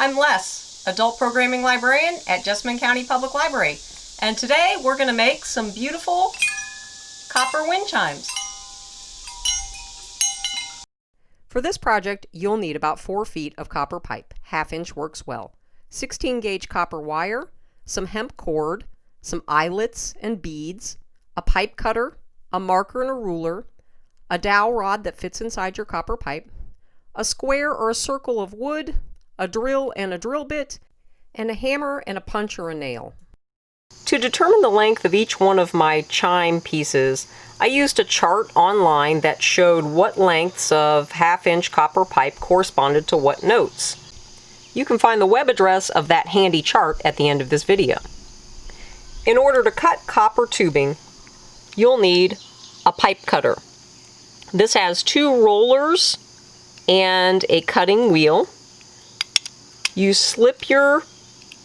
I'm Les, Adult Programming Librarian at Jessamine County Public Library, and today we're going to make some beautiful copper wind chimes. For this project, you'll need about 4 feet of copper pipe. 1/2 inch works well. 16 gauge copper wire, some hemp cord, some eyelets and beads, a pipe cutter, a marker and a ruler, a dowel rod that fits inside your copper pipe, a square or a circle of wood, a drill and a drill bit, and a hammer and a punch or a nail. To determine the length of each one of my chime pieces, I used a chart online that showed what lengths of 1/2 inch copper pipe corresponded to what notes. You can find the web address of that handy chart at the end of this video. In order to cut copper tubing, you'll need a pipe cutter. This has 2 rollers and a cutting wheel. You slip your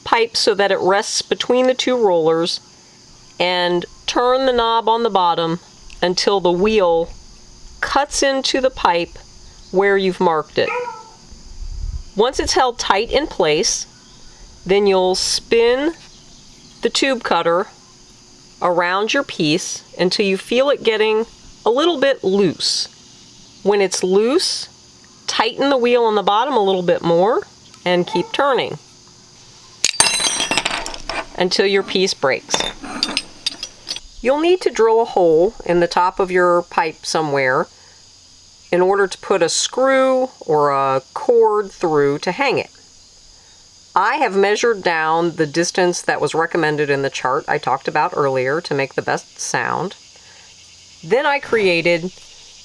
pipe so that it rests between the 2 rollers and turn the knob on the bottom until the wheel cuts into the pipe where you've marked it. Once it's held tight in place, then you'll spin the tube cutter around your piece until you feel it getting a little bit loose. When it's loose, tighten the wheel on the bottom a little bit more and keep turning until your piece breaks. You'll need to drill a hole in the top of your pipe somewhere in order to put a screw or a cord through to hang it. I have measured down the distance that was recommended in the chart I talked about earlier to make the best sound. Then I created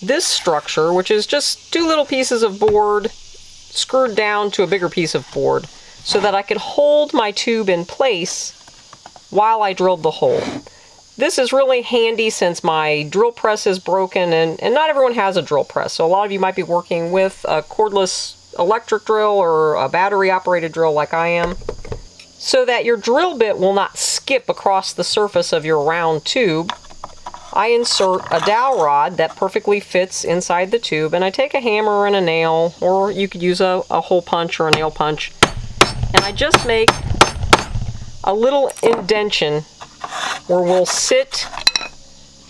this structure, which is just 2 little pieces of board screwed down to a bigger piece of board so that I could hold my tube in place while I drilled the hole. This is really handy since my drill press is broken and not everyone has a drill press. So a lot of you might be working with a cordless electric drill or a battery operated drill like I am, so that your drill bit will not skip across the surface of your round tube. I insert a dowel rod that perfectly fits inside the tube, and I take a hammer and a nail, or you could use a hole punch or a nail punch, and I just make a little indentation where we'll sit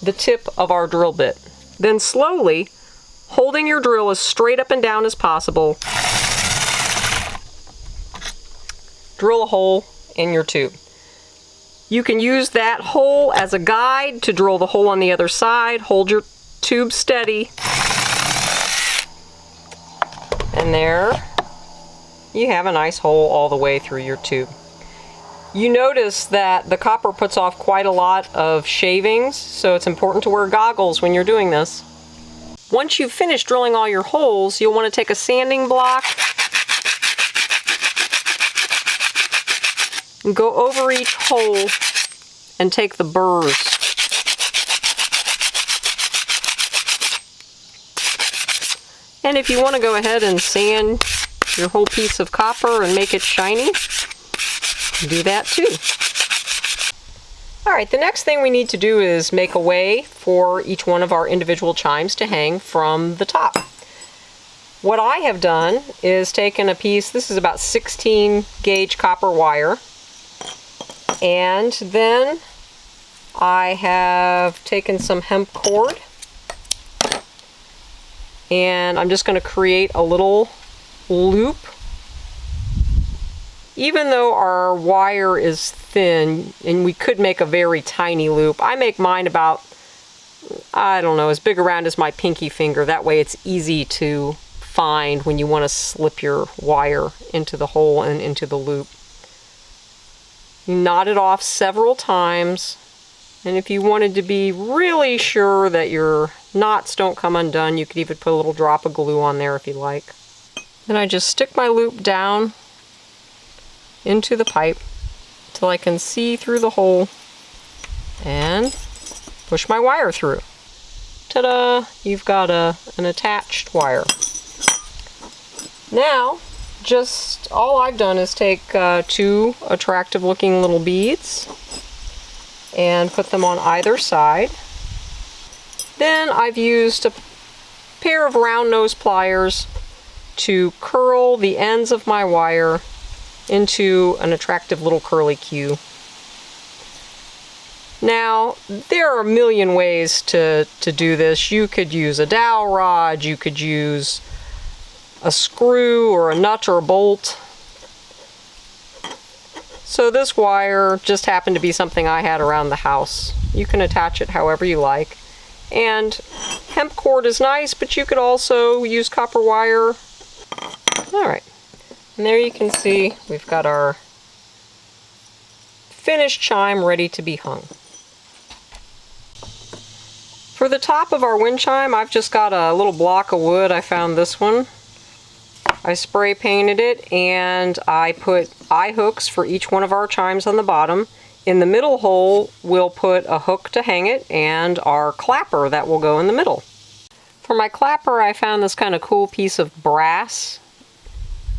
the tip of our drill bit. Then slowly, holding your drill as straight up and down as possible, drill a hole in your tube. You can use that hole as a guide to drill the hole on the other side. Hold your tube steady. And there you have a nice hole all the way through your tube. You notice that the copper puts off quite a lot of shavings, so it's important to wear goggles when you're doing this. Once you've finished drilling all your holes, you'll want to take a sanding block and go over each hole and take the burrs. And if you want to go ahead and sand your whole piece of copper and make it shiny, do that too. Alright, the next thing we need to do is make a way for each one of our individual chimes to hang from the top. What I have done is taken a piece, this is about 16 gauge copper wire, and then I have taken some hemp cord, and I'm just going to create a little loop. Even though our wire is thin, and we could make a very tiny loop, I make mine about, I don't know, as big around as my pinky finger. That way it's easy to find when you want to slip your wire into the hole and into the loop. You knot it off several times, and if you wanted to be really sure that your knots don't come undone, you could even put a little drop of glue on there if you like. Then I just stick my loop down into the pipe till I can see through the hole and push my wire through. Ta-da! You've got an attached wire. Now, just all I've done is take 2 attractive looking little beads and put them on either side. Then I've used a pair of round nose pliers to curl the ends of my wire into an attractive little curly cue. Now, there are a million ways to do this. You could use a dowel rod, you could use a screw or a nut or a bolt. So this wire just happened to be something I had around the house. You can attach it however you like. And hemp cord is nice, but you could also use copper wire. Alright, and there you can see we've got our finished chime ready to be hung. For the top of our wind chime, I've just got a little block of wood. I found this one. I spray painted it, and I put eye hooks for each one of our chimes on the bottom. In the middle hole, we'll put a hook to hang it and our clapper that will go in the middle. For my clapper, I found this kind of cool piece of brass.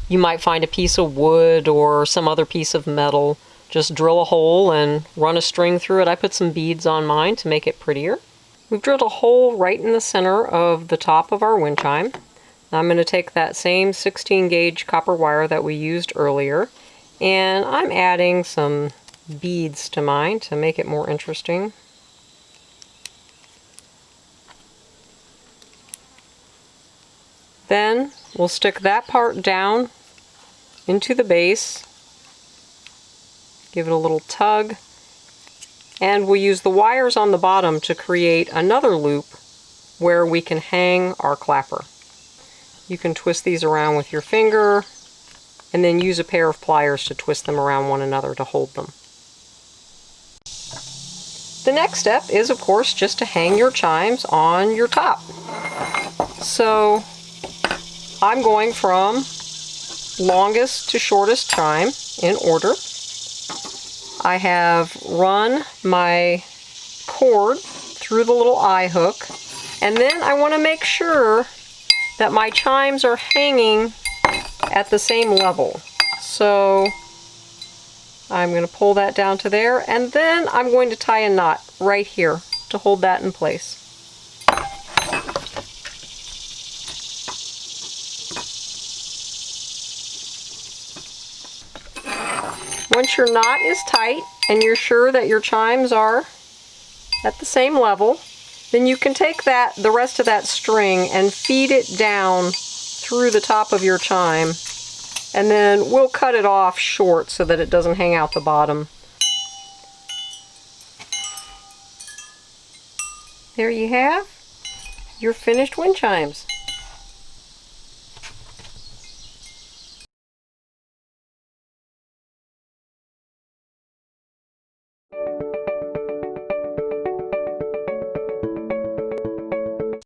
You might find a piece of wood or some other piece of metal. Just drill a hole and run a string through it. I put some beads on mine to make it prettier. We've drilled a hole right in the center of the top of our wind chime. Now I'm going to take that same 16 gauge copper wire that we used earlier, and I'm adding some beads to mine to make it more interesting. Then we'll stick that part down into the base, give it a little tug, and we'll use the wires on the bottom to create another loop where we can hang our clapper. You can twist these around with your finger and then use a pair of pliers to twist them around one another to hold them. The next step is, of course, just to hang your chimes on your top. So I'm going from longest to shortest chime in order. I have run my cord through the little eye hook, and then I want to make sure that my chimes are hanging at the same level. So I'm going to pull that down to there, and then I'm going to tie a knot right here to hold that in place. Once your knot is tight and you're sure that your chimes are at the same level, then you can take the rest of that string and feed it down through the top of your chime, and then we'll cut it off short so that it doesn't hang out the bottom. There you have your finished wind chimes.